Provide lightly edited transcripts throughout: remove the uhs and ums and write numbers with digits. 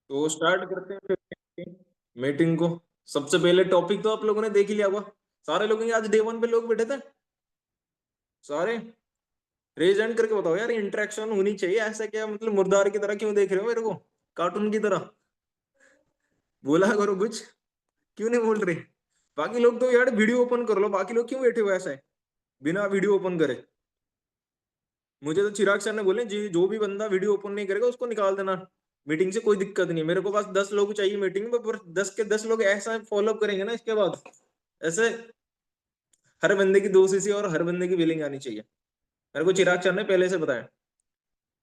तो स्टार्ट करते हैं फिर मीटिंग को। सबसे पहले टॉपिक तो आप लोगों ने देख ही लिया होगा। सारे लोग आज डे वन पे लोग बैठे थे सारे। रेज एंड करके बताओ यार, इंटरेक्शन होनी चाहिए। ऐसा क्या मतलब मुर्दार की तरह क्यों देख रहे हो मेरे को, कार्टून की तरह? बोला करो कुछ, क्यों नहीं बोल रहे? बाकी लोग तो यार वीडियो ओपन कर लो, बाकी लोग क्यों बैठे हुए ऐसा है बिना वीडियो ओपन करे? मुझे तो चिराग सर ने बोले जी, जो भी बंदा वीडियो ओपन नहीं करेगा उसको निकाल देना मीटिंग से, कोई दिक्कत नहीं है। मेरे को पास 10 लोग चाहिए मीटिंग में, पर 10 के 10 लोग ऐसा फॉलो करेंगे ना इसके बाद, ऐसे हर बंदे की 2 सीसी और हर बंदे की बिलिंग आनी चाहिए। मेरे को चिराग सर ने पहले से बताया।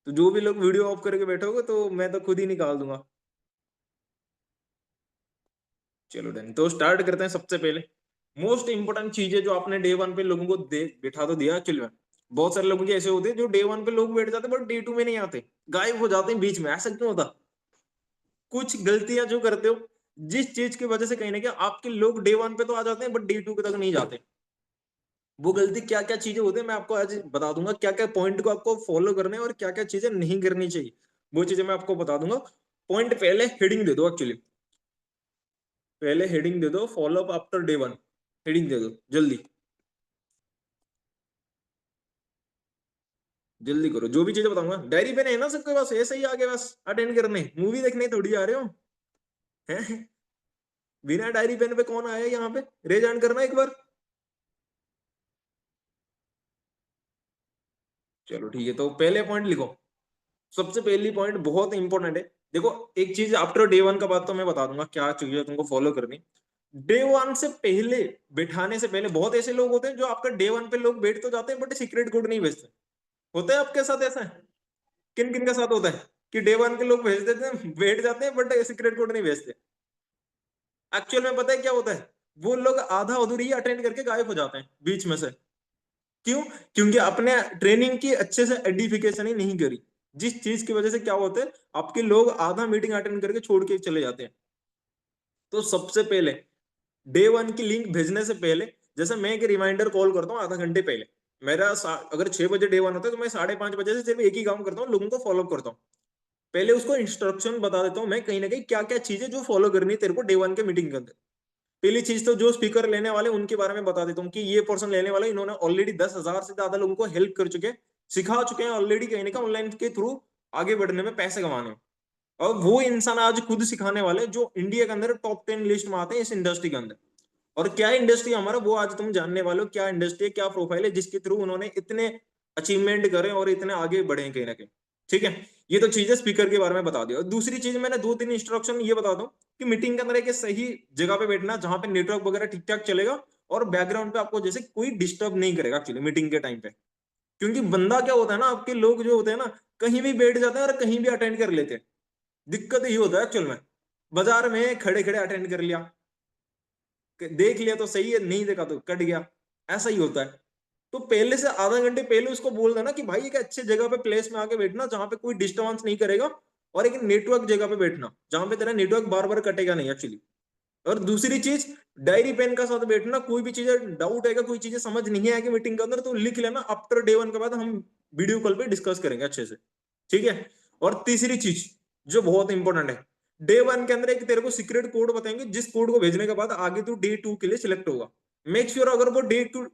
तो जो भी लोग वीडियो ऑफ करके बैठोगे तो मैं तो खुद ही निकाल दूंगा। चलो डन, तो स्टार्ट करते हैं। सबसे पहले मोस्ट इंपोर्टेंट चीज है जो आपने डे वन पे लोगों को दे बैठा तो दिया एक्चुअली में। बहुत सारे लोगों के ऐसे होते हैं जो डे वन पे लोग बैठ जाते हैं बट डे टू में नहीं आते, गायब हो जाते हैं बीच में। ऐसा क्यों होता? कुछ गलतियां जो करते हो, जिस चीज की वजह से कहीं ना कहीं आपके लोग डे वन पे तो आ जाते हैं बट डे टू तक नहीं जाते। वो गलती क्या क्या चीजें होती है मैं आपको आज बता दूंगा। क्या क्या पॉइंट को आपको फॉलो करना है और क्या क्या चीजें नहीं करनी चाहिए, वो चीजें मैं आपको बता दूंगा। पॉइंट पहले हेडिंग दे दो एक्चुअली। पहले हेडिंग दे दो, follow up after day one. Heading दे दो जल्दी, जल्दी करो। जो भी चीजें बताऊंगा डायरी पेन है ना सबके पास? ऐसे ही आगे बस अटेंड करने, मूवी देखने थोड़ी आ रहे हो हैं? बिना डायरी पेन पे कौन आया यहाँ पे? रेज ऑन करना एक बार। चलो ठीक है, तो पहले पॉइंट लिखो। सबसे पहली पॉइंट बहुत इंपॉर्टेंट है। देखो, एक चीज आफ्टर डे वन का बात तो मैं बता दूंगा क्या चीजें तुमको फॉलो करनी। डे वन से पहले, बिठाने से पहले बहुत ऐसे लोग होते हैं जो आपका डे वन पे लोग बैठ तो जाते हैं बट सीक्रेट कोड नहीं भेजते। होता है आपके साथ ऐसा? है किन किन के साथ होता है कि डे वन के लोग भेज देते हैं, बैठ जाते हैं बट सीक्रेट कोड नहीं भेजते? एक्चुअल में पता है क्या होता है? वो लोग आधा अधूरी ही अटेंड करके गायब हो जाते हैं बीच में से। क्यों? क्योंकि अपने ट्रेनिंग की अच्छे से एडिफिकेशन ही नहीं करी। जिस चीज की वजह से क्या होता है, आपके लोग आधा मीटिंग अटेंड करके छोड़ के चले जाते हैं। तो सबसे पहले डे वन की लिंक भेजने से पहले, जैसे मैं एक रिमाइंडर कॉल करता हूँ आधा घंटे पहले। अगर 6 बजे डे वन होता है तो मैं 5:30 बजे से सिर्फ एक ही काम करता हूँ, लोगों को फॉलो करता हूँ। पहले उसको इंस्ट्रक्शन बता देता हूँ मैं कहीं ना कहीं क्या क्या चीजें जो फॉलो करनी है तेरे को डे वन के मीटिंग के अंदर। पहली चीज तो जो स्पीकर लेने वाले उनके बारे में बता देता हूँ कि ये पर्सन लेने वाले, इन्होंने ऑलरेडी 10,000 से ज्यादा लोगों को हेल्प कर चुके हैं, सिखा चुके हैं ऑलरेडी कहीं ना कहीं ऑनलाइन के थ्रू आगे बढ़ने में, पैसे कमाने में। और वो इंसान आज खुद सिखाने वाले जो इंडिया के अंदर टॉप 10 लिस्ट में आते हैं इस इंडस्ट्री के अंदर। और क्या इंडस्ट्री हमारा, वो आज तुम जानने वाले हो। क्या इंडस्ट्री है, क्या प्रोफाइल है जिसके थ्रू उन्होंने इतने अचीवमेंट करे और इतने आगे बढ़े कहीं ना कहीं। ठीक है, ये तो चीजें स्पीकर के बारे में बता दी। और दूसरी चीज मैंने 2-3 इंस्ट्रक्शन ये बता दूं कि मीटिंग के अंदर एक सही जगह पे बैठना जहां पे नेटवर्क वगैरह ठीक ठाक चलेगा और बैकग्राउंड पे आपको जैसे कोई डिस्टर्ब नहीं करेगा एक्चुअली मीटिंग के टाइम पे। क्योंकि बंदा क्या होता है ना, आपके लोग जो होते हैं ना, कहीं भी बैठ जाते हैं और कहीं भी अटेंड कर लेते हैं। दिक्कत ये होता है एक्चुअल में। बाजार में खड़े खड़े अटेंड कर लिया, देख लिया तो सही है, नहीं देखा तो कट गया। ऐसा ही होता है। तो पहले से आधा घंटे पहले उसको बोल देना कि भाई एक अच्छे जगह पे प्लेस में आके बैठना जहां पे कोई डिस्टर्बेंस नहीं करेगा, और एक नेटवर्क जगह पे बैठना जहां पे तेरा नेटवर्क बार बार कटेगा नहीं एक्चुअली। और दूसरी चीज, डायरी पेन का साथ बैठना। कोई भी चीज डाउट आएगा, कोई चीजें समझ नहीं आएगी मीटिंग के अंदर तो लिख लेना, आफ्टर डे वन के बाद हम वीडियो कॉल पे डिस्कस करेंगे अच्छे से। ठीक है। और तीसरी चीज जो बहुत इंपॉर्टेंट है, डे वन के अंदर एक तेरे को सीक्रेट कोड बताएंगे जिस कोड को भेजने के बाद आगे तू डे टू के लिए सिलेक्ट होगा। मेक श्योर अगर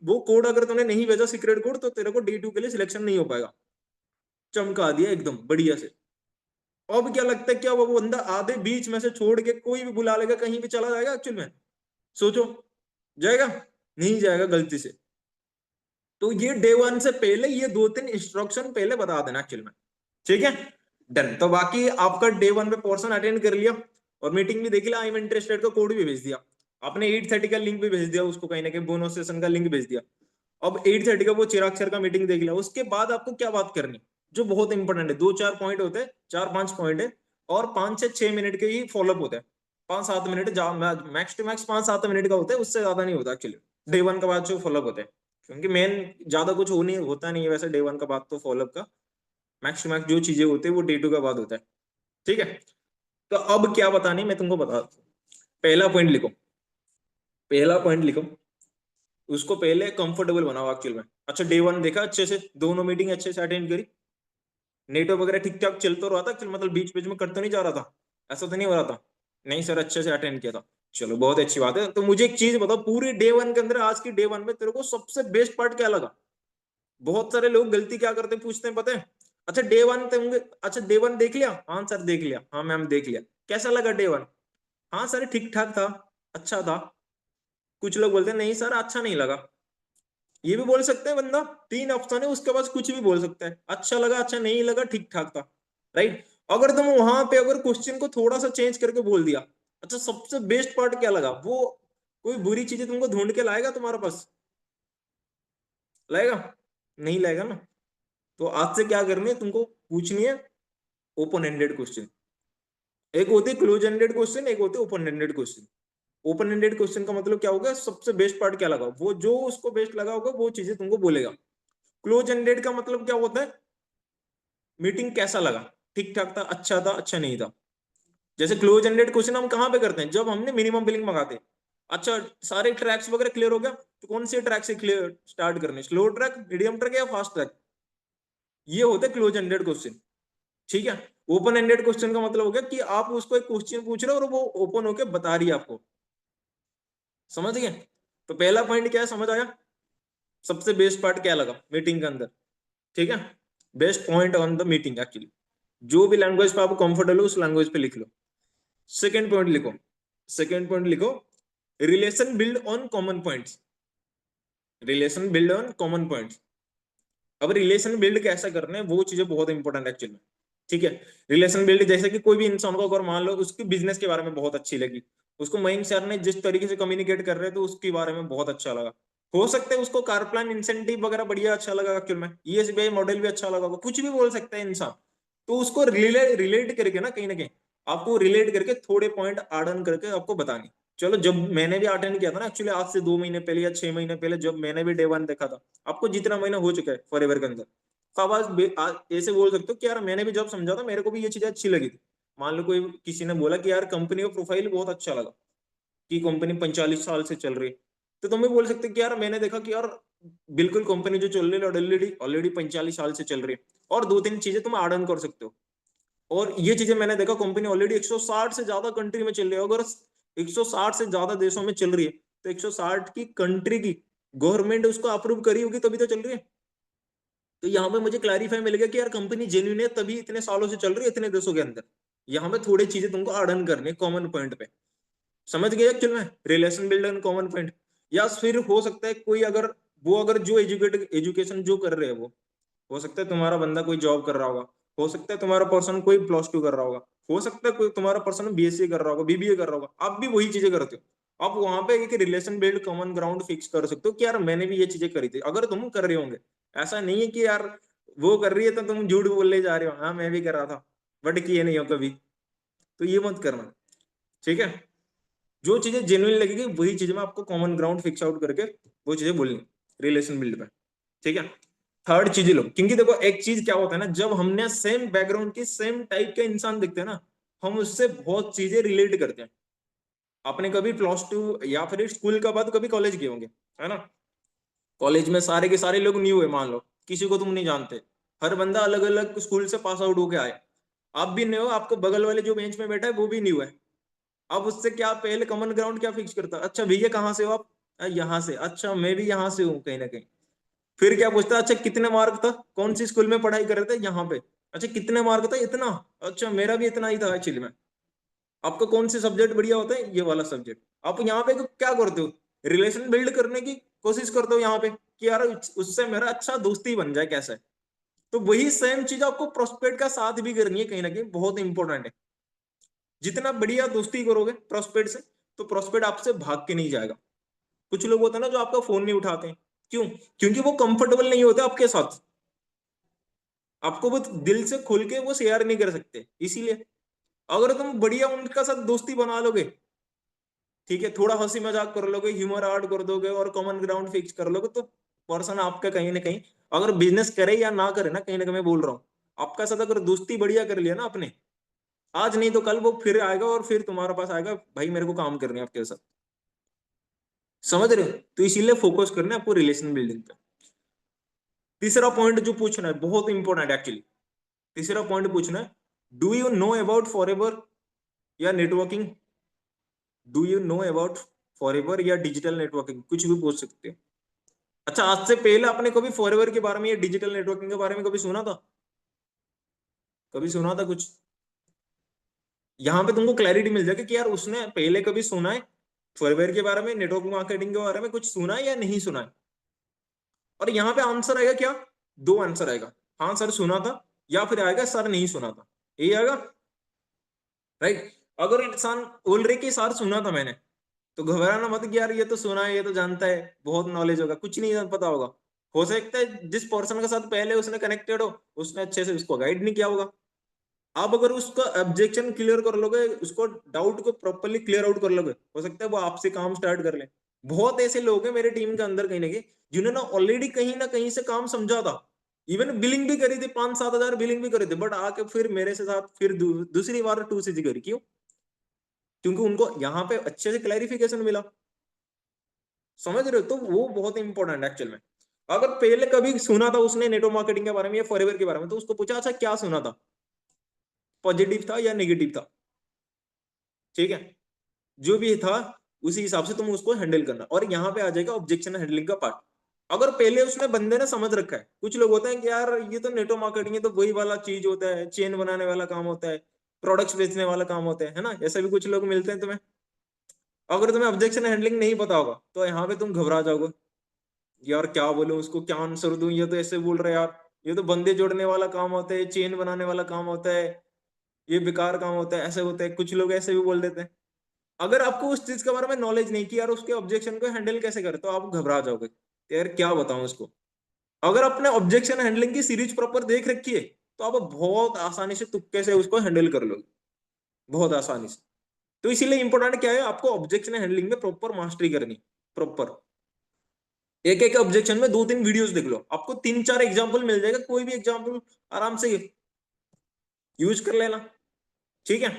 वो कोड अगर तूने नहीं भेजा सीक्रेट कोड तो तेरे को डे टू के लिए सिलेक्शन नहीं हो पाएगा। चमका दिया एकदम बढ़िया से। अब क्या लगता है, क्या वो बंदा आधे बीच में से छोड़ के कोई भी बुला लेगा, कहीं भी चला जाएगा एक्चुअल में? सोचो, जाएगा? नहीं जाएगा गलती से। तो ये डे वन से पहले ये 2-3 इंस्ट्रक्शन पहले बता देना एक्चुअल में। ठीक है, डन। तो बाकी आपका डे वन पे पोर्शन अटेंड कर लिया और मीटिंग भी देख लिया, आई एम इंटरेस्टेड का कोड भी भेज दिया आपने, 8:30 का लिंक भी भेज दिया उसको, कहीं ना कहीं बोनस सेशन का लिंक भेज दिया। अब 8:30 का वो चिराग सर का मीटिंग देख लिया। उसके बाद आपको क्या बात करनी, जो बहुत इंपॉर्टेंट है, 2-4 पॉइंट होते हैं, 4-5 पॉइंट है। और 5 से 6 मिनट के ही फॉलोअप होता है। 5-7 minute, max to max 5-7 minute का होता है, उससे ज्यादा नहीं होता एक्चुअली डे वन का बाद जो फॉलोअप होता है। क्योंकि मेन ज्यादा कुछ होता नहीं है वैसे डे वन का बाद तो फॉलोअप का। मैक्स टू मैक्स जो चीजें होती है वो डे टू का बाद होता है। ठीक है। तो अब क्या बतानी मैं तुमको बता, पहला पॉइंट लिखो। पहला पॉइंट लिखो, उसको पहले कंफर्टेबल बनाओ एक्चुअल में। अच्छा, डे वन देखा अच्छे से, दोनों मीटिंग अच्छे से अटेंड करी, नेटवर्क वगैरह ठीक ठाक चलता रहा था, मतलब बीच बीच में कट तो नहीं जा रहा था? ऐसा तो नहीं हो रहा था? नहीं सर, अच्छे से अटेंड किया था। चलो बहुत अच्छी बात है। तो मुझे एक चीज बताओ, पूरी डे वन के अंदर, आज की डे वन में तेरे को सबसे बेस्ट पार्ट क्या लगा? बहुत सारे लोग गलती क्या करते हैं, पूछते हैं, पता है? अच्छा डे वन होंगे, अच्छा डे वन देख लिया? हाँ सर देख लिया, हाँ मैम देख लिया। कैसा लगा डे वन? हाँ सर ठीक ठाक था, अच्छा था। कुछ लोग बोलते हैं नहीं सर अच्छा नहीं लगा। ये भी बोल सकते हैं बंदा, 3 ऑप्शन है उसके पास, कुछ भी बोल सकता है, अच्छा लगा, अच्छा नहीं लगा, ठीक ठाक था। राइट। अगर तुम वहां पे अगर क्वेश्चन को थोड़ा सा चेंज करके बोल दिया, अच्छा सबसे बेस्ट पार्ट क्या लगा, वो कोई बुरी चीजें तुमको ढूंढ के लाएगा तुम्हारे पास? लाएगा? नहीं लाएगा ना। तो आज से क्या करनी है तुमको, पूछनी है ओपन एंडेड क्वेश्चन। एक होती है क्लोज एंडेड क्वेश्चन, एक होती है open ended question. Open ended question का मतलब क्या होगा, सबसे बेस्ट पार्ट क्या लगा, वो जो उसको बेस्ट लगा होगा वो चीजें तुमको बोलेगा। क्लोज एंडेड का मतलब क्या होता है, मीटिंग कैसा लगा, ठीक ठाक था, अच्छा था, अच्छा नहीं था। जैसे क्लोज एंडेड क्वेश्चन हम कहाँ पे करते हैं, जब हमने मिनिमम बिलिंग मंगाते हैं। अच्छा सारे ट्रैक्स वगैरह क्लियर हो गया, तो कौन से ट्रैक से क्लियर स्टार्ट करने, स्लो ट्रैक, मीडियम ट्रैक या फास्ट ट्रैक? ये होते हैं क्लोज एंडेड क्वेश्चन। ठीक है। ओपन एंडेड क्वेश्चन का मतलब हो गया कि आप उसको एक क्वेश्चन पूछ रहे हो और वो ओपन होके बता रही है आपको। समझ गए? तो पहला पॉइंट क्या है, समझ आया? सबसे बेस्ट पार्ट क्या लगा मीटिंग के अंदर? ठीक है। Best point on the meeting actually, जो भी लैंग्वेज पे आपको कंफर्टेबल हो उस लैंग्वेज पे लिख लो। सेकेंड पॉइंट लिखो, सेकेंड पॉइंट लिखो, relation build on common points. Relation build on common points. अब रिलेशन बिल्ड कैसा करना है वो चीजें बहुत इंपॉर्टेंट है एक्चुअली में। ठीक है। रिलेशन बिल्ड जैसे कि कोई भी इंसान को अगर मान लो उसकी बिजनेस के बारे में बहुत अच्छी लगी, उसको मयंक सर ने जिस तरीके से कम्युनिकेट कर रहे थे उसके बारे में बहुत अच्छा लगा, हो सकता है उसको कार प्लान इंसेंटिव वगैरह बढ़िया अच्छा लगा एक्चुअल में, ईएसबीआई मॉडल भी अच्छा लगा होगा, कुछ भी बोल सकता है इंसान। तो उसको रिलेट करके ना, कहीं ना कहीं आपको रिलेट करके थोड़े पॉइंट ऐड ऑन करके आपको बतानी। चलो जब मैंने भी अटेंड किया था ना एक्चुअली, आज से 2 महीने पहले या 6 महीने पहले, जब मैंने भी डे वन देखा था, आपको जितना महीना हो चुका है फॉर एवर के अंदर, तो आप ऐसे बोल सकते हो कि यार मैंने भी जब समझा था मेरे को भी ये चीजें अच्छी लगी थी। मान लो कोई किसी ने बोला कि यार कंपनी का प्रोफाइल बहुत अच्छा लगा, कि कंपनी 45 साल से चल रही है, तो तुम भी बोल सकते हो कि यार मैंने देखा कि यार बिल्कुल कंपनी जो चल रही है ऑलरेडी ऑलरेडी 45 साल से चल रही है, और 2-3 चीजें तुम ऐड ऑन कर सकते हो। और ये चीजें मैंने देखा कंपनी ऑलरेडी 160 से ज्यादा कंट्री में चल रही है, अगर 160 से ज्यादा देशों में चल रही है, तो 160 की कंट्री की गवर्नमेंट उसको अप्रूव करी होगी तभी तो चल रही है। तो यहाँ पे मुझे क्लैरिफाई मिल गया कि यार कंपनी जेन्युइन है तभी इतने सालों से चल रही है इतने देशों के अंदर। यहाँ पे थोड़ी चीजें तुमको अडन करनी कॉमन पॉइंट पे। समझ गए एक्चुअल में, relation build on common point. या फिर हो सकता है कोई अगर, वो अगर जो एजुकेशन जो कर रहे हैं वो, हो सकता है तुम्हारा बंदा कोई जॉब कर रहा होगा, हो सकता है तुम्हारा पर्सन कोई +2 कर रहा होगा, हो सकता है कोई तुम्हारा पर्सन बीएससी कर रहा होगा, बीबीए कर रहा होगा, आप भी वही चीजें करते हो। आप वहां पे एक relation build common ground fix कर सकते हो कि यार मैंने भी ये चीजें करी थी, अगर तुम कर रहे होंगे। ऐसा नहीं है कि यार वो कर रही है तो तुम झूठ बोलने जा रहे हो, हाँ मैं भी कर रहा था बट किए नहीं हो कभी, तो ये मत करना। ठीक है। जो चीजें जेन्युइन लगेगी वही चीज में आपको कॉमन ग्राउंड फिक्स आउट करके वो चीजें बोलनी रिलेशन बिल्ड पे। ठीक है। थर्ड चीज लो, क्योंकि देखो एक चीज क्या होता है ना, जब हमने सेम बैकग्राउंड की सेम टाइप के इंसान दिखते हैं ना, हम उससे बहुत चीजें रिलेट करते हैं। आपने कभी +2 या फिर स्कूल का बाद कभी कॉलेज किए होंगे, है ना? कॉलेज में सारे के सारे लोग न्यू है, मान लो किसी को तुम नहीं जानते, हर बंदा अलग अलग स्कूल से पास आउट होके आए। आप भी न्यू हो, आपको बगल वाले जो बेंच में बैठा है वो भी न्यू है। अब उससे क्या पहले कॉमन ग्राउंड क्या फिक्स करता है, अच्छा भैया कहाँ से हो आप? यहाँ से, अच्छा मैं भी यहाँ से हूँ कहीं ना कहीं। फिर क्या पूछता है, अच्छा कितने मार्क था, कौन सी स्कूल में पढ़ाई कर रहे थे, यहाँ पे, अच्छा कितने मार्क था, इतना, अच्छा मेरा भी इतना ही था एक्चुअली में। आपका कौन से सब्जेक्ट बढ़िया होता है, ये वाला सब्जेक्ट। आप यहाँ पे क्या करते हो, रिलेशन बिल्ड करने की कोशिश करते हो यहाँ पे कि यार उससे मेरा अच्छा दोस्ती बन जाए कैसे। तो वही सेम चीज आपको प्रोस्पेक्ट का साथ भी करनी है, कहीं ना कहीं बहुत इंपॉर्टेंट है। जितना बढ़िया दोस्ती करोगे प्रोस्पेक्ट से, तो प्रोस्पेक्ट आपसे भाग के नहीं जाएगा। कुछ लोग होते हैं ना जो आपका फोन नहीं उठाते हैं, क्यों? क्योंकि वो कंफर्टेबल नहीं होते आपके साथ, आपको वो दिल से खुल के वो शेयर नहीं कर सकते, इसीलिए। अगर तुम बढ़िया उनका साथ दोस्ती बना लोगे, ठीक है, थोड़ा हंसी मजाक कर लोगे, ह्यूमर ऐड कर दोगे और कॉमन ग्राउंड फिक्स कर लोगे, तो पर्सन आपका कहीं ना कहीं, अगर बिजनेस करे या ना करे ना, कहीं ना कहीं मैं बोल रहा हूँ, आपका साथ अगर दोस्ती बढ़िया कर लिया ना आपने, आज नहीं तो कल वो फिर आएगा और फिर तुम्हारे पास आएगा, भाई मेरे को काम करने आपके साथ। समझ रहे हो? तो इसीलिए फोकस करना है आपको रिलेशन बिल्डिंग पे। तीसरा पॉइंट जो पूछना है बहुत इंपॉर्टेंट एक्चुअली, तीसरा पॉइंट पूछना है, do you know about forever या networking, do you know about forever या डिजिटल नेटवर्किंग, कुछ भी पूछ सकते हो। अच्छा, आज से पहले आपने कभी फॉरएवर के बारे में या डिजिटल नेटवर्किंग के बारे में कभी सुना था? कभी सुना था कुछ? यहाँ पे तुमको क्लैरिटी मिल जाएगी कि यार उसने पहले कभी सुना है फॉरएवर के बारे में, नेटवर्क मार्केटिंग के बारे में कुछ सुना है या नहीं सुना है। और यहाँ पे आंसर आएगा क्या? दो आंसर आएगा, हाँ सर सुना था, या फिर आएगा सर नहीं सुना था। यही आएगा, राइट। अगर इंसान बोल रहे कि सर सुना था मैंने, तो घबराना मत कि यार ये तो सुना है, ये तो जानता है, बहुत नॉलेज होगा, कुछ नहीं पता होगा। हो सकता है जिस पर्सन के साथ पहले उसने कनेक्टेड हो, उसने अच्छे से उसको गाइड नहीं किया होगा। आप अगर उसका ऑब्जेक्शन क्लियर कर लोगे, उसको डाउट को प्रॉपरली क्लियर आउट कर लोगे, हो सकता है वो आपसे काम स्टार्ट कर ले। बहुत ऐसे लोग हैं मेरे टीम के अंदर कहीं ना कहीं, जिन्होंने ऑलरेडी कहीं ना कहीं से काम समझा था, इवन बिलिंग भी करी थी, 5-7 हजार बिलिंग भी करी थी, बट आके फिर मेरे से साथ फिर दूसरी बार 2 CG करी। क्यों? क्योंकि उनको यहाँ पे अच्छे से क्लैरिफिकेशन मिला। समझ रहे हो? तो वो बहुत इंपॉर्टेंट है एक्चुअल में। अगर पहले कभी सुना था उसने नेटवर्क मार्केटिंग के बारे में या फॉरएवर के बारे में, तो उसको पूछा अच्छा क्या सुना था, पॉजिटिव था या नेगेटिव था, ठीक है, जो भी था उसी हिसाब से तुम उसको हैंडल करना। और यहाँ पे आ जाएगा ऑब्जेक्शन हैंडलिंग का पार्ट। अगर पहले उसने बंदे ने समझ रखा है, कुछ लोग होते हैं कि यार ये तो नेटवर्क मार्केटिंग है, तो वही वाला चीज होता है, चेन बनाने वाला काम होता है, प्रोडक्ट्स बेचने वाला काम होता है ना, ऐसे भी कुछ लोग मिलते हैं तुम्हें। अगर तुम्हें ऑब्जेक्शन हैंडलिंग नहीं पता होगा, तो यहाँ पे तुम घबरा जाओगे, यार क्या बोलूं उसको, क्या आंसर दूं, ये तो ऐसे बोल रहे हैं यार, ये तो बंदे जोड़ने वाला काम होता है, चेन बनाने वाला काम होता है, ये बेकार काम होता है, ऐसे होता है, कुछ लोग ऐसे भी बोल देते हैं। अगर आपको उस चीज के बारे में नॉलेज नहीं कि यार उसके ऑब्जेक्शन को हैंडल कैसे करे, तो आप घबरा जाओगे तो यार क्या बताऊं उसको। अगर आपने ऑब्जेक्शन हैंडलिंग की सीरीज प्रॉपर देख रखी है, तो आप बहुत आसानी से तुक्के से उसको हैंडल कर लोगे, बहुत आसानी से। तो इसीलिए इंपॉर्टेंट क्या है, आपको ऑब्जेक्शन हैंडलिंग में प्रॉपर मास्टरी करनी, प्रॉपर एक एक ऑब्जेक्शन में 2-3 वीडियोस देख लो, आपको 3-4 एग्जांपल मिल जाएगा, कोई भी एग्जांपल आराम से यूज कर लेना, ठीक है।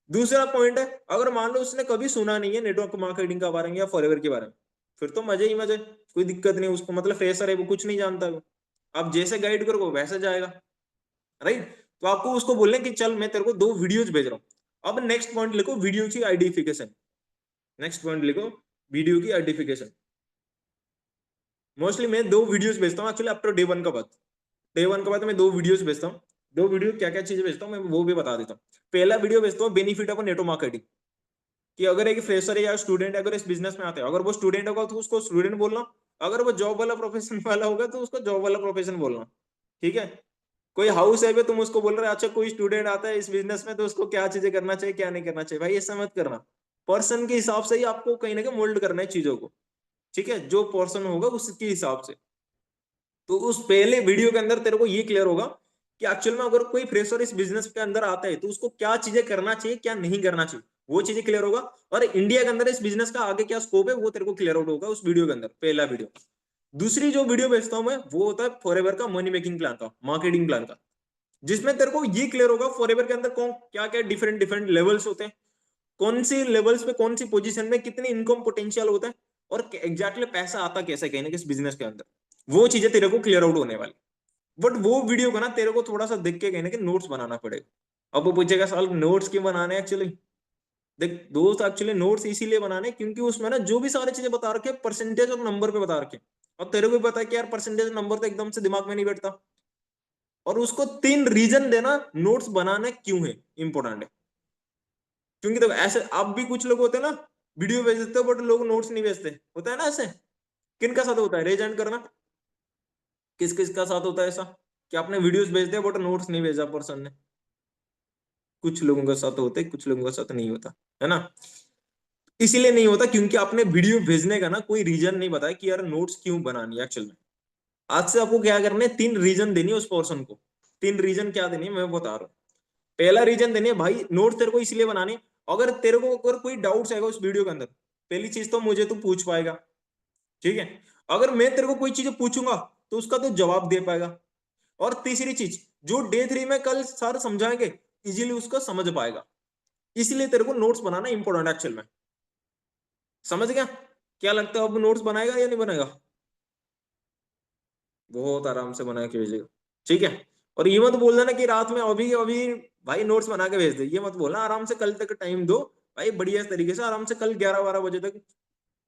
दूसरा पॉइंट है, अगर मान लो उसने कभी सुना नहीं है नेटवर्क मार्केटिंग के बारे में या फॉरएवर के बारे में, फिर तो मजे ही मजे, कोई दिक्कत नहीं उसको, मतलब फ्रेशर है वो, कुछ नहीं जानता है वो, आप जैसे गाइड करोगे वैसे जाएगा, राइट। तो आपको उसको बोलने कि चल मैं तेरे को 2 वीडियोज भेज रहा हूं। अब नेक्स्ट पॉइंट लिखो, वीडियो की आइडेंटिफिकेशन। नेक्स्ट पॉइंट लिखो, वीडियो की आइडेंटिफिकेशन। मोस्टली मैं 2 वीडियोज भेजता हूँ एक्चुअली आफ्टर डे 1 का बाद। डे 1 के बाद मैं 2 वीडियोज भेजता हूँ। 2 वीडियो क्या क्या चीजें भेजता हूँ मैं वो भी बता देता हूँ। पहला वीडियो भेजता हूँ बेनिफिट ऑफ नेटवर्क मार्केटिंग, कि अगर एक फ्रेशर है या स्टूडेंट अगर इस बिजनेस में आते हैं, अगर वो स्टूडेंट होगा तो उसको स्टूडेंट बोलना, अगर वो जॉब वाला प्रोफेशन वाला होगा तो उसको जॉब वाला प्रोफेशन बोलना, ठीक है। कोई हाउस है तुम उसको बोल रहे हो अच्छा कोई स्टूडेंट आता है इस बिजनेस में तो उसको क्या चीजें करना चाहिए क्या नहीं करना चाहिए, भाई ऐसा मत करना। पर्सन के हिसाब से ही आपको कहीं ना कहीं मोल्ड करना है चीजों को, ठीक है, जो पर्सन होगा उसके हिसाब से। तो उस पहले वीडियो के अंदर तेरे को ये क्लियर होगा कि एक्चुअल में अगर कोई फ्रेशर इस बिजनेस के अंदर आता है तो उसको क्या चीजें करना चाहिए क्या नहीं करना चाहिए, वो चीजें क्लियर होगा। और इंडिया के अंदर इस बिजनेस का आगे क्या स्कोप है वो तेरे को क्लियर आउट होगा उस वीडियो के अंदर, पहला वीडियो। दूसरी जो वीडियो भेजता हूं मैं वो होता है फॉरएवर का मनी मेकिंग प्लान का, मार्केटिंग प्लान का, जिसमें तेरे को ये क्लियर होगा फॉरएवर के अंदर कौन क्या क्या डिफरेंट डिफरेंट लेवल्स होते हैं, कौन सी लेवल्स पे कौन सी पोजीशन में कितनी इनकम पोटेंशियल होता है, और एग्जैक्टली पैसा आता कैसे कहीं ना किस बिजनेस के अंदर, वो चीजें तेरे को क्लियर आउट होने वाली। बट वो वीडियो का ना तेरे को थोड़ा सा देख के कहीं ना कहीं नोट्स बनाना पड़ेगा। अब वो पूछेगा साल नोट्स क्यों बनाने एक्चुअली, देख दोस्त एक्चुअली नोट्स इसीलिए बनाने क्योंकि उसमें ना जो भी सारी चीजें बता रखे परसेंटेज और नंबर पे बता रखे, और तेरे को भी पता है कि यार परसेंटेज नंबर तो एकदम से दिमाग में नहीं बैठता, और उसको 3 रीजन देना नोट्स बनाना क्यों है इंपॉर्टेंट है। क्योंकि देखो ऐसे अब भी कुछ लोग होते हैं ना, वीडियो भेज देते हो बट लोग नोट्स नहीं भेजते, होता है ना ऐसे। किन का साथ होता है, रेज एंड करना, किस किस का साथ होता है ऐसा कि आपने वीडियोस भेज दिया बट नोट्स नहीं भेजा पर्सन ने। कुछ लोगों का साथ होता है, कुछ लोगों का साथ नहीं होता, है ना। इसीलिए नहीं होता क्योंकि आपने वीडियो भेजने का ना कोई रीजन नहीं बताया कि यार नोट्स क्यों बनानी है एक्चुअल में। आज से आपको क्या करना है, 3 रीजन देनी है उस पर्सन को। 3 रीजन क्या देनी है मैं बता रहा हूँ। पहला रीजन देनी है भाई नोट तेरे को इसलिए बनाने, अगर तेरे को अगर कोई डाउट्स आएगा उस वीडियो के अंदर, पहली चीज तो मुझे तू पूछ पाएगा, ठीक है। अगर मैं तेरे को कोई चीज पूछूंगा तो उसका तो जवाब दे पाएगा। और तीसरी चीज, जो डे 3 में कल सर समझाएंगे इजीली उसको समझ पाएगा। इसलिए तेरे को नोट्स बनाना इंपॉर्टेंट एक्चुअल में। समझ गया? क्या लगता है अब नोट्स बनाएगा या नहीं बनाएगा? बहुत आराम से बना के भेजेगा, ठीक है। और ये मत बोल देना कि रात में अभी अभी भाई नोट्स बना के भेज दे, ये मत बोलना आराम से कल तक टाइम दो भाई, बढ़िया तरीके से आराम से कल 11-12 बजे तक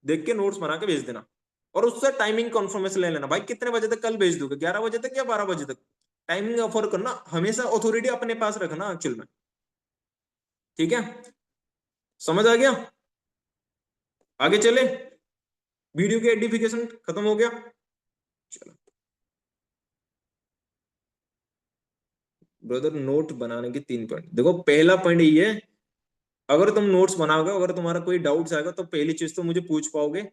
देख के नोट्स बना के भेज देना। और उससे टाइमिंग कॉन्फर्मेशन ले लेना भाई, कितने बजे तक कल भेज दोगे, 11 बजे तक या 12 बजे तक। टाइमिंग ऑफर करना, हमेशा अथॉरिटी अपने पास रखना एक्चुअल में। ठीक है, समझ आ गया? आगे चले, वीडियो के एडिफिकेशन खत्म हो गया। चलो ब्रदर, नोट बनाने के 3 पॉइंट देखो। पहला पॉइंट ये है, अगर तुम नोट्स बनाओगे, अगर तुम्हारा कोई डाउट्स आएगा तो पहली चीज तो मुझे पूछ पाओगे।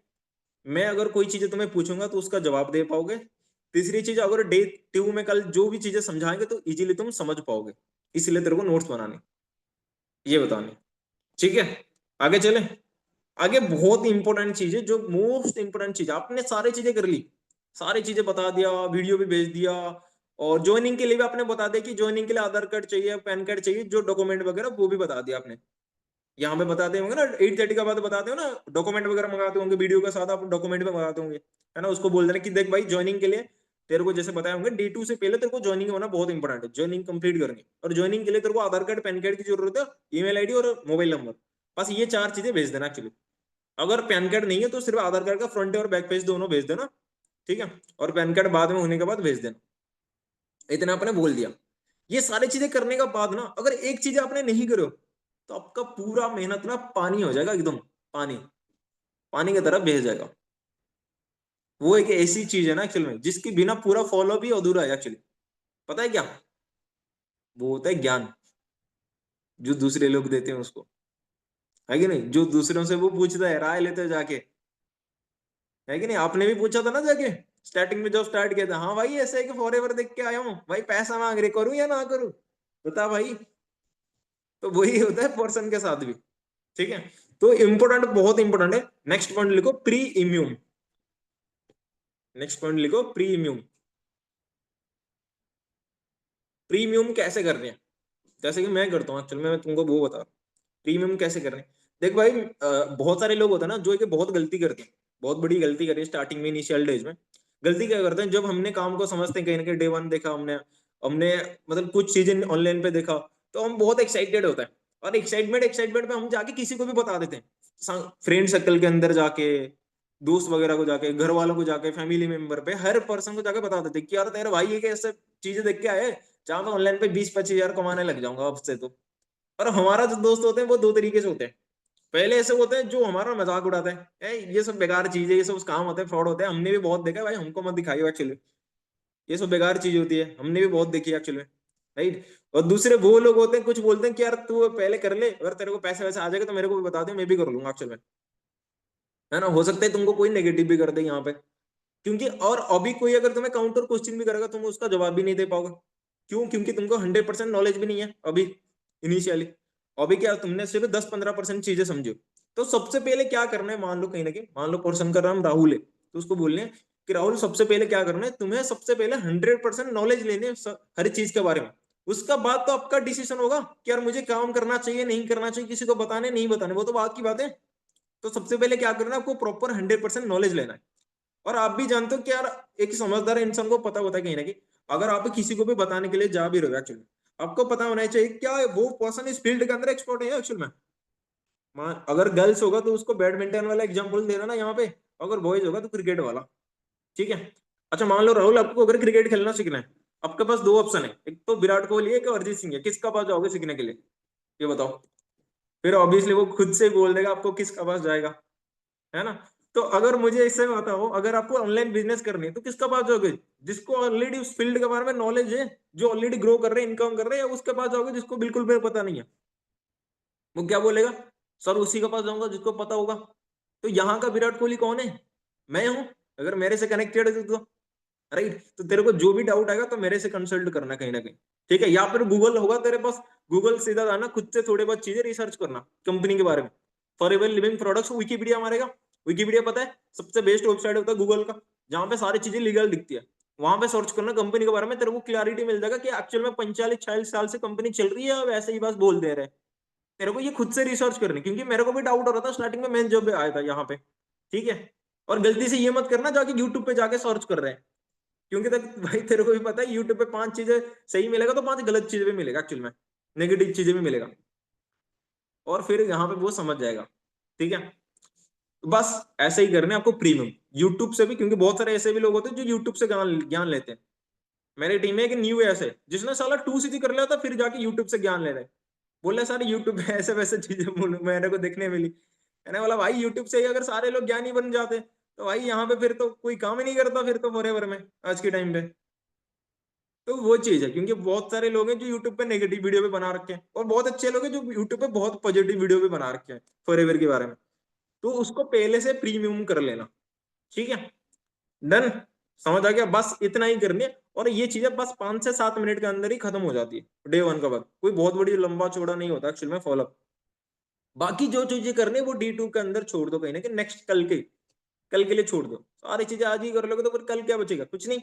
मैं अगर कोई चीजें तुम्हें पूछूंगा तो उसका जवाब दे पाओगे। तीसरी चीज, अगर डे 2 में कल जो भी चीजें समझाएंगे तो इजीली तुम समझ पाओगे, इसलिए तेरे को नोट्स बनाने, ये बताने। ठीक है, आगे चले। आगे बहुत इंपॉर्टेंट चीज है, जो मोस्ट इंपॉर्टेंट चीज, आपने सारी चीजें कर ली, सारी चीजें बता दिया, वीडियो भी भेज दिया, और ज्वाइनिंग के लिए भी आपने बता दिया कि ज्वाइनिंग के लिए आधार कार्ड चाहिए, पैन कार्ड चाहिए, जो डॉक्यूमेंट वगैरह वो भी बता दिया आपने। यहाँ पे बताते होंगे ना 8:30 का बाद बताते हो ना, डॉक्यूमेंट वगैरह मंगाते होंगे, वीडियो के साथ आप डॉक्यूमेंट भी मंगाते होंगे, है ना। उसको बोल देना कि देख भाई, ज्वाइनिंग के लिए तेरे को जैसे बताए होंगे D2 से पहले तेरे को ज्वाइनिंग होना बहुत इंपॉर्टेंट है, ज्वाइनिंग कंप्लीट करनी, और ज्वाइनिंग के लिए तेरे को आधार कार्ड, पैन कार्ड की जरूरत है, ईमेल आईडी और मोबाइल नंबर, बस ये 4 चीजें भेज देना एक्चुअली। अगर पैन कार्ड नहीं है तो सिर्फ आधार कार्ड का फ्रंट और बैक पेज दोनों भेज देना। ठीक है, और पैन कार्ड बाद में होने के बाद भेज देना। इतना आपने बोल दिया। ये सारी चीजें करने के बाद ना, अगर एक चीज आपने नहीं करो तो आपका पूरा मेहनत ना पानी हो जाएगा, एकदम पानी, पानी की तरह बह जाएगा। वो एक ऐसी चीज है ना एक्चुअल में, जिसके बिना पूरा फॉलो भी अधूरा है एक्चुअली। पता है क्या? वो होता है ज्ञान, जो दूसरे लोग देते हैं उसको, है कि नहीं? जो दूसरों से वो पूछता है, राय लेते हैं जाके, है कि नहीं? आपने भी पूछा था ना जाके, स्टार्टिंग में जब स्टार्ट किया था, हाँ भाई ऐसे है कि फॉरएवर देख के आया हूँ भाई, पैसा मांग रहे, करूँ या ना करूँ, बता भाई। तो वही होता है पर्सन के साथ भी। ठीक है, तो इंपॉर्टेंट, बहुत इंपॉर्टेंट है। नेक्स्ट पॉइंट लिखो, प्री इम्यून। नेक्स्ट पॉइंट लिखो, प्री इम्यून। प्रीमियम कैसे कर रहे हैं, जैसे कि मैं करता हूँ एक्चुअली में, मैं तुमको वो बता रहा हूँ प्रीमियम कैसे कर रहे हैं। देख भाई, बहुत सारे लोग होते हैं ना जो कि बहुत गलती करते हैं, बहुत बड़ी गलती करी स्टार्टिंग में, इनिशियल डेज में। गलती क्या करते हैं, जब हमने काम को समझते हैं, कहीं ना कहीं डे 1 देखा हमने, हमने मतलब कुछ चीजें ऑनलाइन पे देखा, तो हम बहुत एक्साइटेड होता है, और एक्साइटमेंट एक्साइटमेंट पे हम जाके किसी को भी बता देते हैं, फ्रेंड सर्कल के अंदर जाके, दोस्त वगैरह को जाके, घर वालों को जाके, फैमिली मेंबर पे, हर पर्सन को जाके बता देते हैं कि यार तेरा भाई ये कैसे चीजें देख के आए, जहां मैं ऑनलाइन पे 20-25 हजार कमाने लग जाऊंगा अब से तो। और हमारा जो दोस्त होते हैं वो दो तरीके से होते हैं। पहले ऐसे होते हैं जो हमारा मजाक उड़ाते हैं, ये सब बेकार चीज है, ये सब काम होते हैं, फ्रॉड होते हैं, हमने भी बहुत देखा है भाई, हमको मत दिखाइए एक्चुअली, ये सब बेकार चीज होती है, हमने भी बहुत देखी है एक्चुअली, राइट। और दूसरे वो लोग होते हैं, कुछ बोलते हैं कि यार तू पहले कर ले, अगर तेरे को पैसे वैसे आ जाएगा तो मेरे को भी बता दे, मैं भी कर लूंगा एक्चुअली, है ना। हो सकता है तुमको कोई नेगेटिव भी कर दे यहाँ पे, क्योंकि और अभी कोई अगर तुम्हें काउंटर क्वेश्चन भी करेगा, तुम उसका जवाब भी नहीं दे पाओगे। क्यों? क्योंकि तुमको 100% नॉलेज भी नहीं है अभी, इनिशियली। अभी क्या, तुमने सिर्फ 10-15% चीजें समझो। तो सबसे पहले क्या करना है, मान लो कहीं ना कहीं, मान लो पर्सन का नाम राहुल है, तो उसको बोलने हैं कि राहुल, सबसे पहले क्या करना है तुम्हें, सबसे पहले 100% नॉलेज लेने है हर चीज के बारे में। उसका बाद तो आपका डिसीजन होगा कि यार मुझे काम करना चाहिए, नहीं करना चाहिए, किसी को बताने नहीं बताने, वो तो बात की बात है। तो सबसे पहले क्या करना है, आपको प्रॉपर 100% नॉलेज लेना है। और आप भी जानते हो कि यार, एक समझदार इंसान को पता होता है कहीं ना कहीं, अगर आप किसी को भी बताने के लिए जा भी रहे हो एक्चुअली, आपको पता होना चाहिए क्या वो पर्सन इस फील्ड के अंदर एक्सपर्ट है एक्चुअल में। अगर गर्ल्स होगा तो उसको बैडमिंटन वाला एग्जांपल देना ना यहाँ पे, अगर बॉयज होगा तो क्रिकेट वाला। ठीक है, अच्छा मान लो राहुल, आपको अगर क्रिकेट खेलना सीखना है, आपके पास दो ऑप्शन है, एक तो विराट कोहली है, एक अरिजीत सिंह है, किसका पास जाओगे सीखने के लिए, ये बताओ। फिर ऑब्वियसली वो खुद से बोल देगा आपको किसका पास जाएगा, है ना। तो अगर मुझे इससे बताओ, अगर आपको ऑनलाइन बिजनेस करनी है तो किसका पास जाओगे, जिसको ऑलरेडी उस फील्ड के बारे में नॉलेज है, जो ऑलरेडी ग्रो कर रहे हैं, इनकम कर रहे हैं, या उसके पास जाओगे जिसको बिल्कुल भी पता नहीं है। वो क्या बोलेगा, सर उसी के पास जाऊंगा जिसको पता होगा। तो यहाँ का विराट कोहली कौन है, मैं हूं, अगर मेरे से कनेक्टेड है तो। राइट, तो तेरे को जो भी डाउट आएगा तो मेरे से कंसल्ट करना कहीं ना कहीं। ठीक है, या फिर गूगल होगा तेरे पास, गूगल सीधा जाना, खुद से थोड़ी बहुत चीजें रिसर्च करना कंपनी के बारे में। For ever living products Wikipedia मारेगा, विकीपीडिया पता है सबसे बेस्ट वेबसाइट होता है गूगल का, जहाँ पे सारी चीजें लीगल दिखती है। वहां पे सर्च करना कंपनी के बारे में, तेरे को क्लैरिटी मिल जाएगा कि एक्चुअल में 45-46 साल से कंपनी चल रही है, या वैसे ही बस बोल दे रहे हैं। तेरे को ये खुद से रिसर्च करनी, क्योंकि मेरे को भी डाउट हो रहा था स्टार्टिंग में, मैं जब आया था यहाँ पे। ठीक है, और गलती से ये मत करना जाके यूट्यूब पे जाके सर्च कर रहे हैं, क्योंकि तक भाई तेरे को भी पता है यूट्यूब पे 5 चीजें सही मिलेगा तो 5 गलत चीजें भी मिलेगा एक्चुअल में। नेगेटिव चीजें भी मिलेगा, और फिर यहाँ पे वो समझ जाएगा। ठीक है, तो बस ऐसे ही करने आपको प्रीमियम यूट्यूब से भी, क्योंकि बहुत सारे ऐसे भी लोग होते हैं जो यूट्यूब से ज्ञान ज्ञान लेते हैं। मेरी टीम में एक न्यू ऐसे जिसने साला 2 सीटी कर लिया था, फिर जाके यूट्यूब से ज्ञान ले रहे, बोले सारे यूट्यूब पे ऐसे वैसे चीजें मेरे को देखने मिली। मैंने बोला भाई यूट्यूब से ही अगर सारे लोग ज्ञानी बन जाते तो भाई यहाँ पे फिर तो कोई काम ही नहीं करता, फिर तो फॉरएवर में आज के टाइम पे। तो वो चीज है, क्योंकि बहुत सारे लोग हैं जो यूट्यूब पे नेगेटिव वीडियो भी बना रखे हैं, और बहुत अच्छे लोग हैं जो यूट्यूब पे बहुत पॉजिटिव वीडियो भी बना रखे हैं फॉरएवर के बारे में। तो उसको पहले से प्रीमियम कर लेना। ठीक है, डन, समझ आ गया, बस इतना ही करनी है। और ये चीजें बस 5 से 7 मिनट के अंदर ही खत्म हो जाती है डे वन का बाद, कोई बहुत बड़ी लंबा चौड़ा नहीं होता एक्चुअल में फॉलोअप। बाकी जो चीजें करनी है वो D2 के अंदर छोड़ दो, कहीं ना कहीं नेक्स्ट कल के लिए छोड़ दो। सारी चीजें आज ही कर लोगे तो फिर कल क्या बचेगा, कुछ नहीं।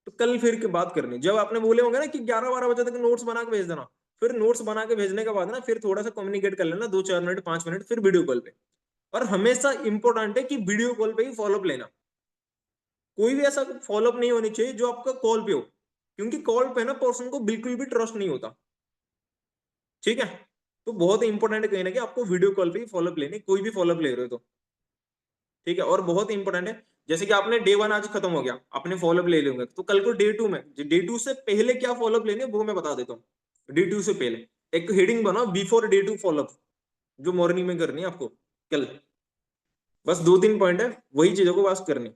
तो कल फिर की बात करनी, जब आपने बोले होंगे ना कि 11-12 बजे तक नोट्स बना के भेज देना, फिर नोट्स बना के भेजने के बाद ना फिर थोड़ा सा कम्युनिकेट कर लेना 2-4 मिनट 5 मिनट, फिर वीडियो कॉल पे। और हमेशा इंपॉर्टेंट है कि वीडियो कॉल पे ही फॉलोअप लेना। कोई भी ऐसा फॉलोअप नहीं होनी चाहिए जो आपका कॉल पे हो, क्योंकि कॉल पे ना पर्सन को बिल्कुल भी ट्रस्ट नहीं होता। ठीक है, तो बहुत इंपॉर्टेंट है कहीं ना कि आपको वीडियो कॉल पे ही फॉलोअप लेनी, कोई भी फॉलोअप ले रहे हो तो। ठीक है, और बहुत इंपॉर्टेंट है, जैसे कि आपने डे वन आज खत्म हो गया, आपने फॉलोअप ले लेंगे, तो कल को डे 2 में, डे 2 से पहले क्या फॉलोअप लेने वो मैं बता देता हूँ। डे 2 से पहले एक हेडिंग बनाओ, बिफोर डे 2 फॉलोअप, जो मॉर्निंग में करनी है आपको कल। बस 2-3 पॉइंट है, वही चीजों को बस करनी,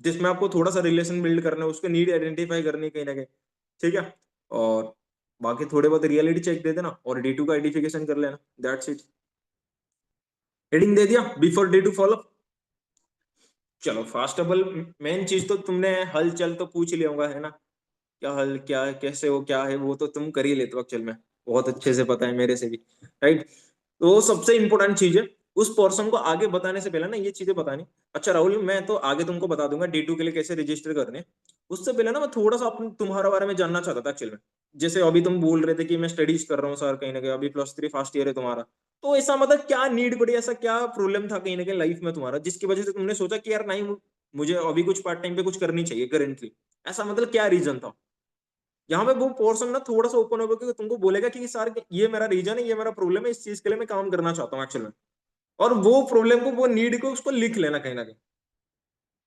जिसमें आपको थोड़ा सा रिलेशन बिल्ड करना है, उसके नीड आइडेंटिफाई करनी है कहीं ना कहीं। ठीक है, और बाकी थोड़े बहुत रियलिटी चेक दे देना और डे 2 का आइडेंटिफिकेशन कर लेना, दैट्स इट। हेडिंग दे दिया, बिफोर डे 2 फॉलोअप। चलो फास्टेबल, मेन चीज तो तुमने हल चल तो पूछ लिया होगा, है ना? क्या हल, क्या है, कैसे हो, क्या है, वो तो तुम कर ही लेते हो एक्चुअल में, बहुत अच्छे से पता है मेरे से भी। राइट, तो सबसे इंपॉर्टेंट चीज है उस पर्सन को आगे बताने से पहले ना ये चीजें बतानी। अच्छा राहुल, मैं तो आगे तुमको बता दूंगा D2 के लिए कैसे रजिस्टर करने। उससे पहले ना मैं थोड़ा सा तुम्हारा बारे में जानना चाहता था एक्चुअल में। जैसे अभी तुम बोल रहे थे कि मैं स्टडीज कर रहा हूँ सर, कहीं ना कहीं अभी +3 फर्स्ट ईयर है तुम्हारा। तो ऐसा मतलब क्या नीड पड़ी, ऐसा क्या प्रॉब्लम था कहीं ना कहीं लाइफ में तुम्हारा, जिसकी वजह से तुमने सोचा कि यार नहीं, मुझे अभी कुछ पार्ट टाइम पे कुछ करनी चाहिए करेंटली। ऐसा मतलब क्या रीजन था? यहाँ पे वो पोर्शन ना थोड़ा सा ओपन होकर तुमको बोलेगा कि सर ये मेरा रीजन है, ये मेरा प्रॉब्लम है, इस चीज के लिए मैं काम करना चाहता हूँ एक्चुअल में। और वो प्रॉब्लम को, वो नीड को, उसको लिख लेना कहीं ना कहीं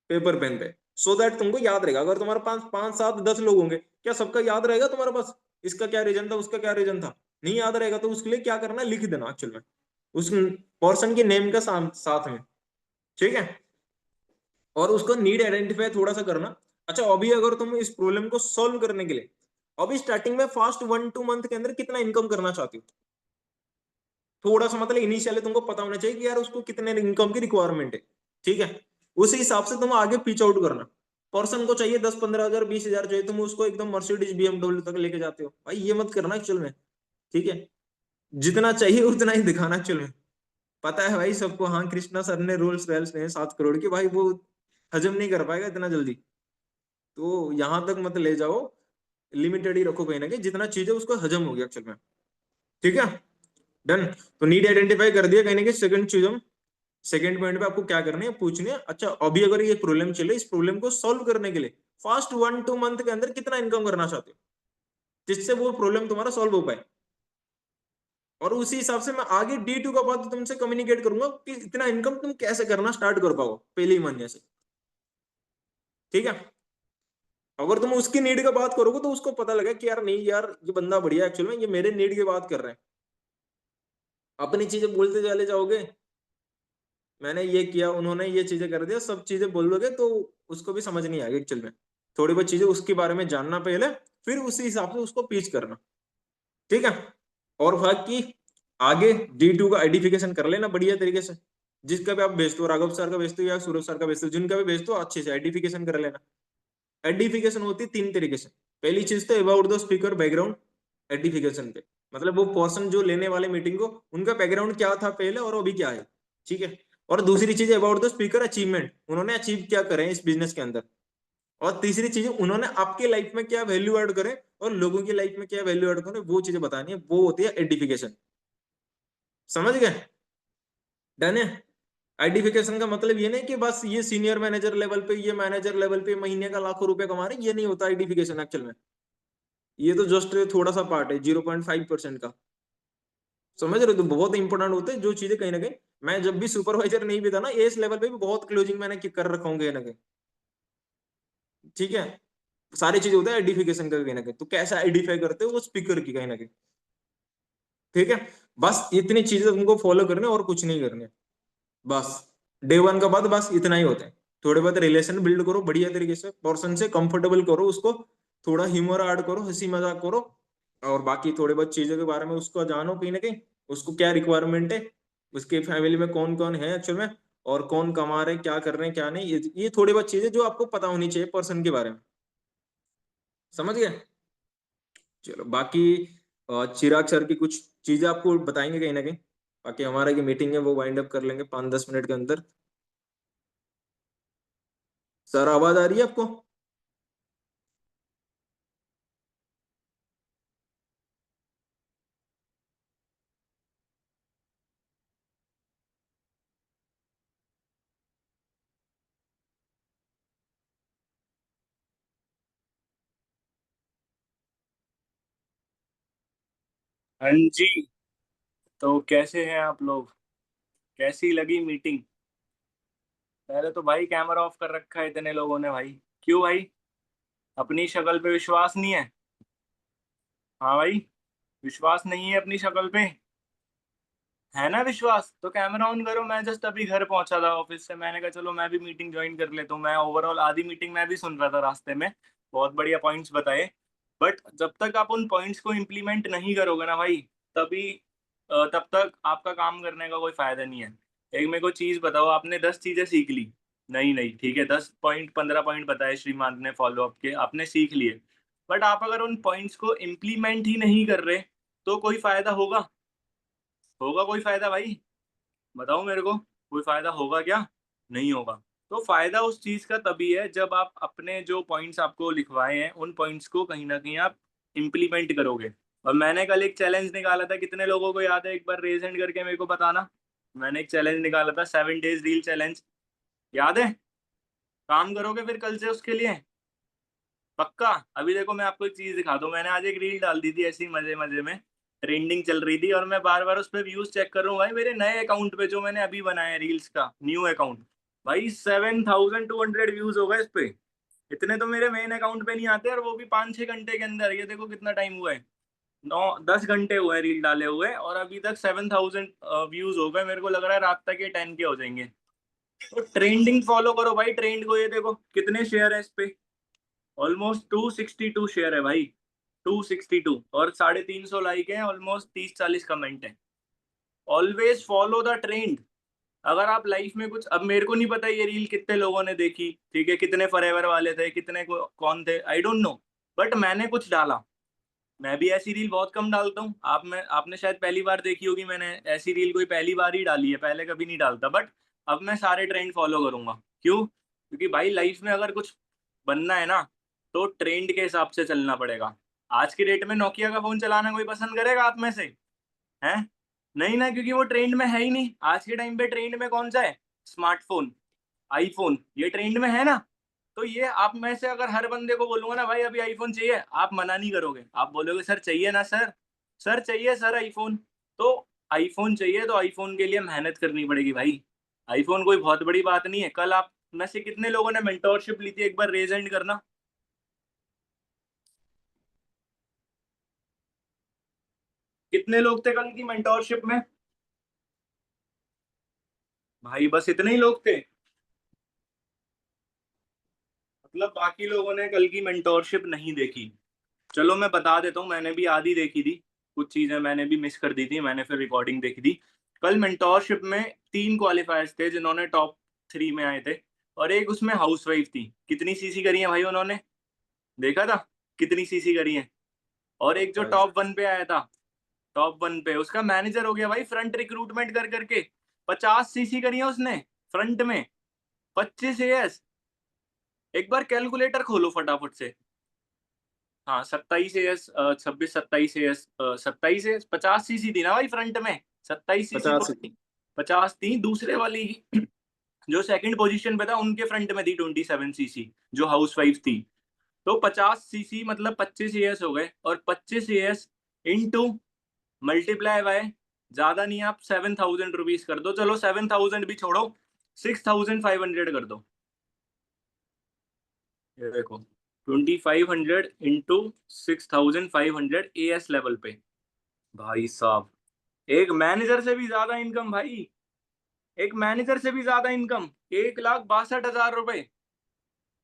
पेपर पेन पे, सो दैट तुमको याद रहेगा। अगर तुम्हारे पास 5, 7, 10 लोग होंगे, क्या सबका याद रहेगा तुम्हारे पास? इसका क्या रीजन था, उसका क्या रीजन था, नहीं याद रहेगा। तो उसके लिए क्या करना है, लिख देना एक्चुअल में उस पर्सन के नेम का साथ में। ठीक है, और उसको नीड आइडेंटिफाई थोड़ा सा करना। अच्छा, अभी अगर तुम इस प्रॉब्लम को सॉल्व करने के लिए अभी स्टार्टिंग में फास्ट 1-2 मंथ के अंदर कितना इनकम करना चाहती हो, थोड़ा सा मतलब इनिशियली तुमको पता होना चाहिए कि यार उसको कितने इनकम की रिक्वायरमेंट है। ठीक है, उसी हिसाब से तुम आगे पिच आउट करना। पर्सन को चाहिए 10-15 हजार 20 हजार चाहिए, तुम उसको एकदम मर्सिडीज BMW तक लेके जाते हो, भाई ये मत करना एक्चुअल में। ठीक है, जितना चाहिए उतना ही दिखाना एक्चुअल में। पता है भाई सबको, हाँ कृष्णा सर ने रोल्स रॉयल्स ने 7 करोड़ की, भाई वो हजम नहीं कर पाएगा इतना जल्दी। तो यहां तक मत ले जाओ, लिमिटेड ही रखो कहीं ना कहीं, जितना चीज है उसको हजम हो गया एक्चुअल में। ठीक है, डन। तो नीड आइडेंटिफाई कर दिया कहीं ना कहीं। सेकंड चीज, हम सेकंड पॉइंट पे आपको क्या करनी है, पूछनी है, अच्छा अभी अगर ये प्रॉब्लम चले, इस प्रॉब्लम को सॉल्व करने के लिए फास्ट 1-2 मंथ के अंदर कितना इनकम करना चाहते हो, जिससे वो प्रॉब्लम तुम्हारा सॉल्व हो पाए। और उसी हिसाब से मैं आगे D2 का बात तुमसे कम्युनिकेट करूंगा कि इतना इनकम तुम कैसे करना स्टार्ट कर पाओ पहले ही महीने से। ठीक है, अगर तुम उसकी नीड का बात करोगे तो उसको पता लगा कि यार नहीं यार, ये बंदा बढ़िया एक्चुअल में, ये मेरे नीड की बात कर रहे हैं। अपनी चीजें बोलते चले जाओगे, मैंने ये किया, उन्होंने ये चीजें कर दिया, सब चीजें बोल दोगे तो उसको भी समझ नहीं आएगी एक्चुअल में। थोड़ी बहुत चीजें उसके बारे में जानना पहले, फिर उसी हिसाब से उसको पीच करना। ठीक है, और बाकी आगे D2 का आइडेंटिफिकेशन कर लेना बढ़िया तरीके से। जिसका भी आप भेजते हो, राघव सर का भेजते हो या सूरज सर का भेजते हो, जिनका भी भेजते हो अच्छे से आइडेंटिफिकेशन कर लेना। आइडेंटिफिकेशन होती है 3 तरीके से। पहली चीज तो about the speaker background identification पे, मतलब वो पर्सन जो लेने वाले मीटिंग को, उनका बैकग्राउंड क्या था पहले और अभी क्या है। ठीक है, और दूसरी चीज अबाउट द स्पीकर अचीवमेंट, उन्होंने अचीव क्या करे इस बिजनेस के अंदर। और तीसरी चीज, उन्होंने आपके लाइफ में क्या वैल्यू ऐड करे और लोगों की लाइफ में क्या वैल्यू ऐड करे, वो चीजें बतानी है, वो होती है आइडेंटिफिकेशन। समझ गए? डन है। आइडेंटिफिकेशन का मतलब ये नहीं कि बस ये सीनियर मैनेजर लेवल पे, ये मैनेजर लेवल पे महीने का लाखों रुपए कमा रहे, ये नहीं होता आइडेंटिफिकेशन एक्चुअल में। ये तो जस्ट थोड़ा सा पार्ट है 0.5% का, समझ रहे हो? तो बहुत इंपॉर्टेंट होते हैं जो चीजें कहीं ना कहीं, मैं जब भी सुपरवाइजर नहीं भी था ना, इस लेवल पे भी बहुत क्लोजिंग मैंने कर रखा हूँ कहीं ना कहीं, ठीक है। सारी चीजें होता है एडिफिकेशन का कहीं ना कहीं, तो कैसे एडिफाई करते हो वो स्पीकर की कहीं ना कहीं, ठीक है। बस इतनी चीजें तुमको फॉलो करने और कुछ नहीं करने, बस डे वन का बाद बस इतना ही होता है। थोड़े बहुत रिलेशन बिल्ड करो बढ़िया तरीके से, पर्सन से कंफर्टेबल करो उसको, थोड़ा ह्यूमर ऐड करो, हंसी मजाक करो, और बाकी थोड़े बहुत चीजों के बारे में उसको जानो कहीं ना कहीं, उसको क्या रिक्वायरमेंट है, उसके फैमिली में कौन कौन है एक्चुअल में, और कौन कमा रहे हैं, क्या कर रहे हैं क्या नहीं, ये थोड़ी बहुत चीजें जो आपको पता होनी चाहिए पर्सन के बारे में, समझ गए? चलो बाकी चिराग सर की कुछ चीजें आपको बताएंगे कहीं ना कहीं, बाकी हमारा की मीटिंग है वो वाइंड अप कर लेंगे 5-10 मिनट के अंदर। सर आवाज आ रही है आपको? हाँ जी। तो कैसे हैं आप लोग? कैसी लगी मीटिंग? पहले तो भाई कैमरा ऑफ कर रखा है इतने लोगों ने भाई। क्यों भाई? अपनी शक्ल पे विश्वास नहीं है? हाँ भाई, विश्वास नहीं है अपनी शक्ल पे? है ना विश्वास? तो कैमरा ऑन करो। मैं जस्ट अभी घर पहुंचा था ऑफिस से, मैंने कहा चलो मैं भी मीटिंग ज्वाइन कर लेता हूँ। मैं ओवरऑल आधी मीटिंग मैं भी सुन रहा था रास्ते में, बहुत बढ़िया पॉइंट्स बताए। बट जब तक आप उन पॉइंट्स को इम्प्लीमेंट नहीं करोगे ना भाई, तभी तब तक आपका काम करने का कोई फायदा नहीं है। एक मेरे को चीज बताओ, आपने 10 चीजें सीख ली, नहीं नहीं ठीक है, 10 पॉइंट 15 पॉइंट बताए श्रीमान ने फॉलो अप के, आपने सीख लिए। बट आप अगर उन पॉइंट्स को इम्प्लीमेंट ही नहीं कर रहे, तो कोई फायदा होगा? होगा कोई फायदा भाई? बताओ मेरे को, कोई फायदा होगा क्या? नहीं होगा। तो फायदा उस चीज का तभी है जब आप अपने जो पॉइंट्स आपको लिखवाए हैं उन पॉइंट्स को कहीं ना कहीं आप इम्प्लीमेंट करोगे। और मैंने कल एक चैलेंज निकाला था, कितने लोगों को याद है? एक बार रेज हैंड करके मेरे को बताना। मैंने एक चैलेंज निकाला था, 7 डेज रील चैलेंज। याद है? काम करोगे फिर कल से उसके लिए? पक्का? अभी देखो मैं आपको एक चीज दिखा दूं, मैंने आज एक रील डाल दी थी ऐसी मजे मजे में, ट्रेंडिंग चल रही थी, और मैं बार बार उस पर व्यूज चेक कर रहा हूँ भाई, मेरे नए अकाउंट पे जो मैंने अभी बनाया है रील्स का न्यू अकाउंट। भाई 7,200 व्यूज हो गए इस पे। इतने तो मेरे मेन अकाउंट पे नहीं आते, और वो भी 5-6 घंटे के अंदर। ये देखो कितना टाइम हुआ है, 9-10 घंटे हुए हैं रील डाले हुए, और अभी तक 7,000 व्यूज हो गए। मेरे को लग रहा है रात तक ये 10K हो जाएंगे। तो ट्रेंडिंग फॉलो करो भाई, ट्रेंड को। ये देखो कितने शेयर है इस पे, ऑलमोस्ट 262 शेयर है भाई, 262, और 350 लाइक है, ऑलमोस्ट 30-40 कमेंट है। Always follow the trend. अगर आप लाइफ में कुछ, अब मेरे को नहीं पता ये रील कितने लोगों ने देखी, ठीक है, कितने फॉरएवर वाले थे, कितने को कौन थे, आई डोंट नो। बट मैंने कुछ डाला। मैं भी ऐसी रील बहुत कम डालता हूँ। आपने शायद पहली बार देखी होगी, मैंने ऐसी रील कोई पहली बार ही डाली है, पहले कभी नहीं डालता। बट अब मैं सारे ट्रेंड फॉलो करूंगा। क्यों? क्योंकि भाई लाइफ में अगर कुछ बनना है ना, तो ट्रेंड के हिसाब से चलना पड़ेगा। आज की डेट में नोकिया का फोन चलाना कोई पसंद करेगा आप में से? है? नहीं ना, क्योंकि वो ट्रेंड में है ही नहीं। आज के टाइम पे ट्रेंड में कौन सा है? स्मार्टफोन, आईफोन, ये ट्रेंड में है ना। तो ये आप में से अगर हर बंदे को बोलूंगा ना भाई अभी आईफोन चाहिए, आप मना नहीं करोगे, आप बोलोगे सर चाहिए ना सर, सर चाहिए सर आईफोन। तो आईफोन चाहिए तो आईफोन के लिए मेहनत करनी पड़ेगी भाई। आईफोन कोई बहुत बड़ी बात नहीं है। कल आप में से कितने लोगों ने मेंटोरशिप ली थी, एक बार रेज एंड करना। कितने लोग थे कल की मेंटोरशिप में? भाई बस इतने ही लोग थे? मतलब बाकी लोगों ने कल की मेंटोरशिप नहीं देखी। चलो मैं बता देता हूँ, मैंने भी आधी देखी थी, कुछ चीजें मैंने भी मिस कर दी थी, मैंने फिर रिकॉर्डिंग देखी थी। कल मेंटोरशिप में 3 क्वालिफायर्स थे जिन्होंने टॉप 3 में आए थे, और एक उसमें हाउसवाइफ थी। कितनी सीसी करी है भाई उन्होंने? देखा था कितनी सीसी करी है? और एक जो टॉप 1 पे आया था, टॉप 1 पे उसका मैनेजर हो गया भाई फ्रंट रिक्रूटमेंट कर करके। 50 सीसी करी है उसने फ्रंट में, 25 AS। एक बार कैलकुलेटर खोलो फटाफट से। हाँ 27 AS, 26 27 AS, 27 AS, 50 सीसी थी ना भाई फ्रंट में। 27 सीसी 50। थोड़ी, 50 थी दूसरे वाली। जो सेकंड पोजीशन पे था उनके फ्रंट में थी 27 सीसी, जो हाउस वाइफ थी। तो 50 सीसी मतलब 25 एएस हो गए, और 25 एएस इनटू मल्टीप्लाई बाय, ज्यादा नहीं आप 7,000 रुपीज कर दो, चलो 7,000 भी छोड़ो, 6,500 कर दो। ये देखो 2,500 इंटू 6,500 एएस लेवल पे, भाई साहब एक मैनेजर से भी ज्यादा इनकम भाई, एक मैनेजर से भी ज्यादा इनकम, 1,62,000 रुपए।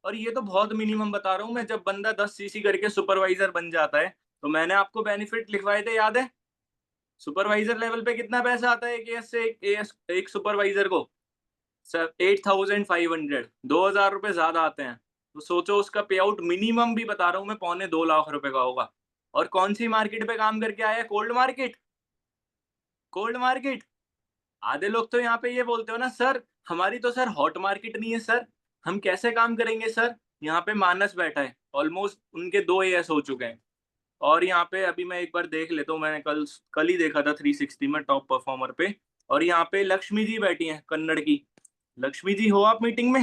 और ये तो बहुत मिनिमम बता रहा हूँ मैं, जब बंदा 10 सीसी करके सुपरवाइजर बन जाता है, तो मैंने आपको बेनिफिट लिखवाए थे, याद है? सुपरवाइजर लेवल पे कितना पैसा आता है एक एएस से, एक सुपरवाइजर को? सर 8,500, 2,000 रुपए ज्यादा आते हैं। तो सोचो उसका पे आउट मिनिमम भी बता रहा हूँ मैं, 2.25 लाख रुपए का होगा। और कौन सी मार्केट पे काम करके आया? Cold market. Cold market. आधे लोग तो यहाँ पे ये बोलते हो ना, सर हमारी तो सर हॉट मार्केट नहीं है सर, हम कैसे काम करेंगे सर? यहाँ पे मानस बैठा है, ऑलमोस्ट उनके 2 एएस हो चुके हैं। और यहाँ पे अभी मैं एक बार देख लेता हूँ, मैंने कल कल ही देखा था 360 में टॉप परफॉर्मर पे। और यहाँ पे लक्ष्मी जी बैठी हैं, कन्नड़ की। लक्ष्मी जी हो आप मीटिंग में?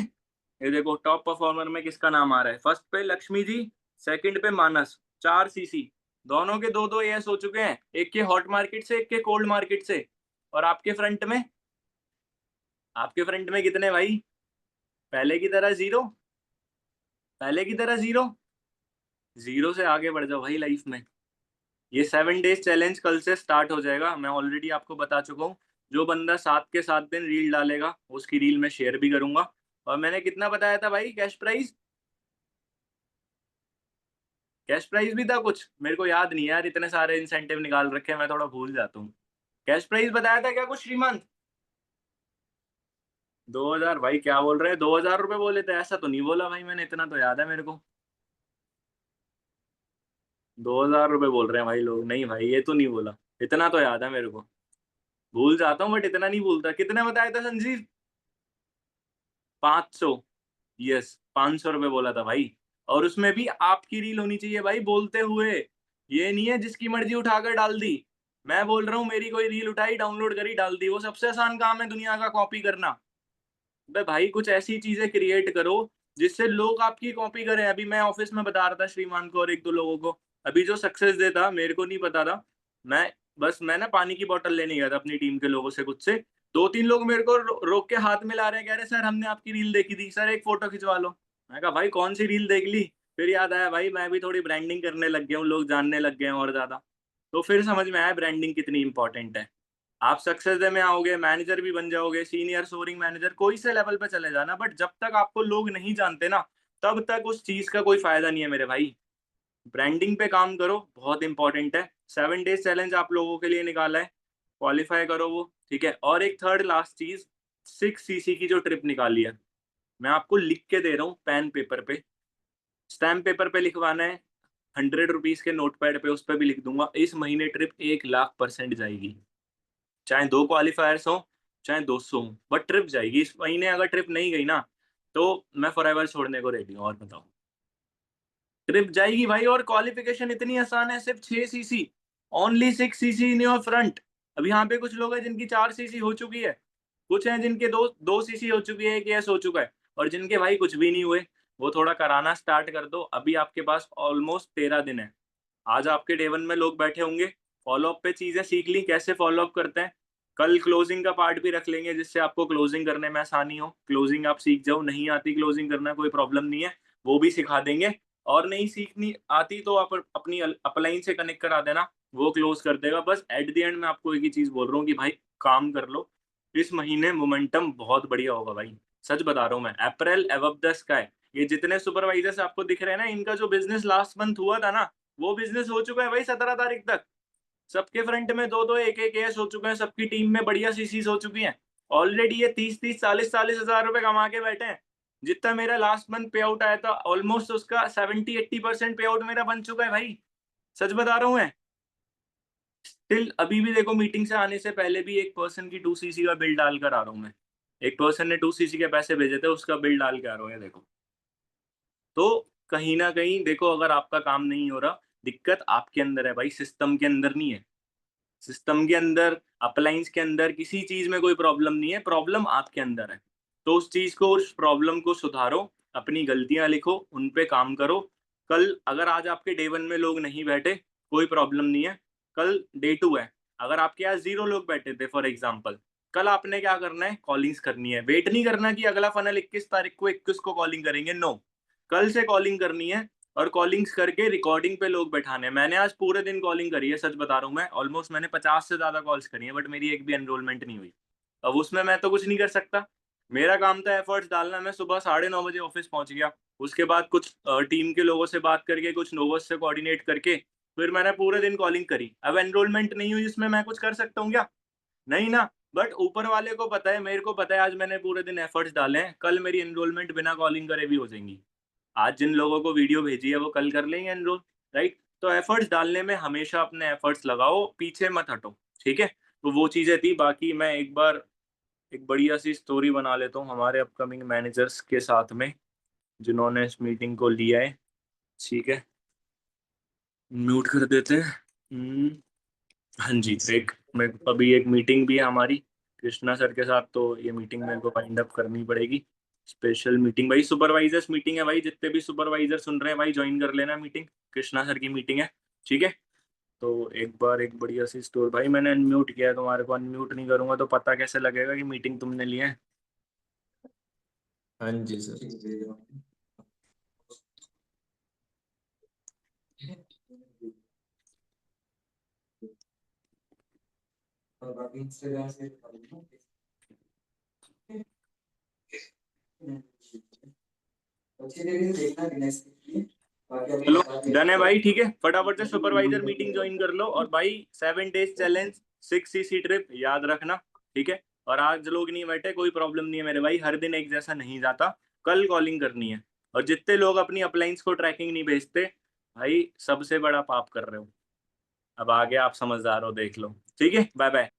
ये देखो टॉप परफॉर्मर में किसका नाम आ रहा है, फर्स्ट पे लक्ष्मी जी, सेकंड पे मानस, 4 सीसी। दोनों के 2-2 एएस हो चुके हैं, एक के हॉट मार्केट से, एक के कोल्ड मार्केट से। और आपके फ्रंट में कितने भाई? पहले की तरह जीरो, पहले की तरह जीरो। जीरो से आगे बढ़ जाओ भाई लाइफ में। ये 7 डेज चैलेंज कल से स्टार्ट हो जाएगा, मैं ऑलरेडी आपको बता चुका हूँ। जो बंदा 7 के 7 दिन रील डालेगा, उसकी रील मैं शेयर भी करूंगा। और मैंने कितना बताया था भाई कैश प्राइस? कैश प्राइस भी था कुछ, मेरे को याद नहीं यार, इतने सारे इंसेंटिव निकाल रखे हैं, मैं थोड़ा भूल जाता हूँ। कैश प्राइस बताया था क्या कुछ श्रीमंत? 2,000? भाई क्या बोल रहे हैं, 2,000 रुपए बोले थे? ऐसा तो नहीं बोला भाई मैंने, इतना तो याद है मेरे को। 2,000 रुपए बोल रहे हैं भाई लोग, नहीं भाई ये तो नहीं बोला, इतना तो याद है मेरे को। भूल जाता हूँ बट इतना नहीं भूलता। कितने बताया था संजीव? 500। यस, 500 रुपए बोला था भाई। और उसमें भी आपकी रील होनी चाहिए भाई बोलते हुए, ये नहीं है जिसकी मर्जी उठाकर डाल दी। मैं बोल रहा हूँ मेरी कोई रील उठाई, डाउनलोड करी, डाल दी, वो सबसे आसान काम है दुनिया का, कॉपी करना। बे भाई कुछ ऐसी चीजें क्रिएट करो जिससे लोग आपकी कॉपी करें। अभी मैं ऑफिस में बता रहा था श्रीमान को और एक दो लोगों को, अभी जो सक्सेस देता मेरे को नहीं पता था। मैं ना पानी की बोतल लेने गया था अपनी टीम के लोगों से, कुछ से 2-3 लोग मेरे को रोक के हाथ में ला रहे हैं, कह रहे सर हमने आपकी रील देखी थी सर, एक फोटो खिंचवा लो। मैं कहा भाई कौन सी रील देख ली? फिर याद आया भाई मैं भी थोड़ी ब्रांडिंग करने लग गया हूँ, लोग जानने लग गए हैं और ज्यादा। तो फिर समझ में आया ब्रांडिंग कितनी इंपॉर्टेंट है। आप सक्सेस डे में आओगे, मैनेजर भी बन जाओगे, सीनियर सोरिंग मैनेजर, कोई से लेवल पे चले जाना, बट जब तक आपको लोग नहीं जानते ना, तब तक उस चीज का कोई फायदा नहीं है मेरे भाई। ब्रांडिंग पे काम करो, बहुत इंपॉर्टेंट है। 7 डेज चैलेंज आप लोगों के लिए निकाला है, क्वालिफाई करो वो, ठीक है। और एक थर्ड लास्ट चीज, 6 सीसी की जो ट्रिप निकाली है, मैं आपको लिख के दे रहा हूँ पेन पेपर पे, स्टैम्प पेपर पे लिखवाना है, 100 रुपीज के नोट पैड पे उस पर भी लिख दूंगा, इस महीने ट्रिप 1,00,000% जाएगी। चाहे 2 क्वालिफायर्स हो, चाहे 200 हो, बट ट्रिप जाएगी इस महीने। अगर ट्रिप नहीं गई ना, तो मैं फॉरएवर छोड़ने को रेडी हूँ। और बताओ, ट्रिप जाएगी भाई। और क्वालिफिकेशन इतनी आसान है, सिर्फ 6 CC, only 6 CC in your front. अब यहाँ पे कुछ लोग हैं जिनकी 4 सीसी हो चुकी है, कुछ हैं जिनके दो 2 सीसी हो चुकी है, एक एस हो चुका है, और जिनके भाई कुछ भी नहीं हुए, वो थोड़ा कराना स्टार्ट कर दो। अभी आपके पास ऑलमोस्ट 13 दिन है। आज आपके डे 1 में लोग बैठे होंगे, फॉलोअप पे चीजें सीख ली कैसे फॉलोअप करते हैं। कल क्लोजिंग का पार्ट भी रख लेंगे, जिससे आपको क्लोजिंग करने में आसानी हो, क्लोजिंग आप सीख जाओ। नहीं आती क्लोजिंग करना, कोई प्रॉब्लम नहीं है, वो भी सिखा देंगे। और नहीं सीखनी आती तो आप अपनी अपलाइन से कनेक्ट करा देना, वो क्लोज कर देगा। बस एट द एंड मैं आपको एक ही चीज बोल रहा हूँ कि भाई काम कर लो, इस महीने मोमेंटम बहुत बढ़िया होगा भाई। सच बता रहा हूँ मैं, अप्रैल अबव द स्काई। ये जितने सुपरवाइजर्स आपको दिख रहे हैं ना, इनका जो बिजनेस लास्ट मंथ हुआ था ना, वो बिजनेस हो चुका है भाई 17 तारीख तक। सबके फ्रंट में 2-2 एक-एक एस हो चुके हैं, सबकी टीम में बढ़िया सीसीज हो चुकी हैं। ऑलरेडी ये 30-30 40-40 हजार रुपए कमा के बैठे हैं। जितना मेरा लास्ट मंथ पे आउट आया था, ऑलमोस्ट उसका 70-80% पे आउट मेरा बन चुका है भाई। सच बता रहा हूँ मैं। स्टिल अभी भी देखो, मीटिंग से आने से पहले भी एक पर्सन की 2 सीसी का बिल डाल कर आ रहा हूँ मैं। एक पर्सन ने 2 सीसी के पैसे भेजे थे, उसका बिल डाल के आ रहा हूँ, ये देखो। तो कहीं ना कहीं देखो, अगर आपका काम नहीं हो रहा, दिक्कत आपके अंदर है भाई, सिस्टम के अंदर नहीं है। सिस्टम के अंदर, अप्लायंस के अंदर, किसी चीज में कोई प्रॉब्लम नहीं है, प्रॉब्लम आपके अंदर है। तो उस चीज को, उस प्रॉब्लम को सुधारो, अपनी गलतियां लिखो, उन पे काम करो। कल अगर आज आपके डे 1 में लोग नहीं बैठे कोई प्रॉब्लम नहीं है, कल डे 2 है, अगर आपके यहाँ 0 लोग बैठे थे फॉर एग्जाम्पल, कल आपने क्या करना है, कॉलिंग्स करनी है। वेट नहीं करना कि अगला फनल 21 तारीख को 21 को कॉलिंग करेंगे, नो, कल से कॉलिंग करनी है और कॉलिंग्स करके रिकॉर्डिंग पे लोग बैठाने हैं। मैंने आज पूरे दिन कॉलिंग करी है, सच बता रहा हूँ मैं, ऑलमोस्ट मैंने 50 से ज्यादा कॉल्स करी है, बट मेरी एक भी एनरोलमेंट नहीं हुई। अब उसमें मैं तो कुछ नहीं कर सकता, मेरा काम था एफर्ट्स डालना। मैं सुबह 9:30 बजे ऑफिस पहुंच गया, उसके बाद कुछ टीम के लोगों से बात करके, कुछ नोवस से कोऑर्डिनेट करके, फिर मैंने पूरे दिन कॉलिंग करी। अब एनरोलमेंट नहीं हुई, इसमें मैं कुछ कर सकता हूँ क्या? नहीं ना। बट ऊपर वाले को पता है, मेरे को पता है, आज मैंने पूरे दिन एफर्ट्स डाले हैं, कल मेरी एनरोलमेंट बिना कॉलिंग करे भी हो जाएंगी। आज जिन लोगों को वीडियो भेजी है वो कल कर लेंगे एनरोल, राइट? तो एफर्ट्स डालने में हमेशा अपने एफर्ट्स लगाओ, पीछे मत हटो, ठीक है? तो वो चीजें थी। बाकी मैं एक बार एक बढ़िया सी स्टोरी बना लेता हूँ हमारे अपकमिंग मैनेजर्स के साथ में, जिन्होंने इस मीटिंग को लिया है, ठीक है? म्यूट कर देते हैं। हाँ जी, अभी एक मीटिंग भी है हमारी कृष्णा सर के साथ, तो ये मीटिंग मेरे को वाइंड अप करनी पड़ेगी। स्पेशल मीटिंग भाई, सुपरवाइजर्स मीटिंग है भाई, जितने भी सुपरवाइजर सुन रहे हैं भाई ज्वाइन कर लेना मीटिंग, कृष्णा सर की मीटिंग है, ठीक है? तो एक बार एक बढ़िया सी स्टोरी, भाई मैंने अनम्यूट किया है तुम्हारे को, अनम्यूट नहीं करूंगा तो पता कैसे लगेगा कि मीटिंग तुमने ली है? हाँ जी सर। चलो डन है भाई, ठीक है, फटाफट से सुपरवाइजर मीटिंग ज्वाइन कर लो। और भाई 7 days चैलेंज, 6 CC ट्रिप याद रखना, ठीक है? और आज लोग नहीं बैठे कोई प्रॉब्लम नहीं है मेरे भाई, हर दिन एक जैसा नहीं जाता, कल कॉलिंग करनी है। और जितने लोग अपनी अपलाइंस को ट्रैकिंग नहीं भेजते भाई, सबसे बड़ा पाप कर रहे हो। अब आगे आप समझदार हो, देख लो, ठीक है? Bye bye.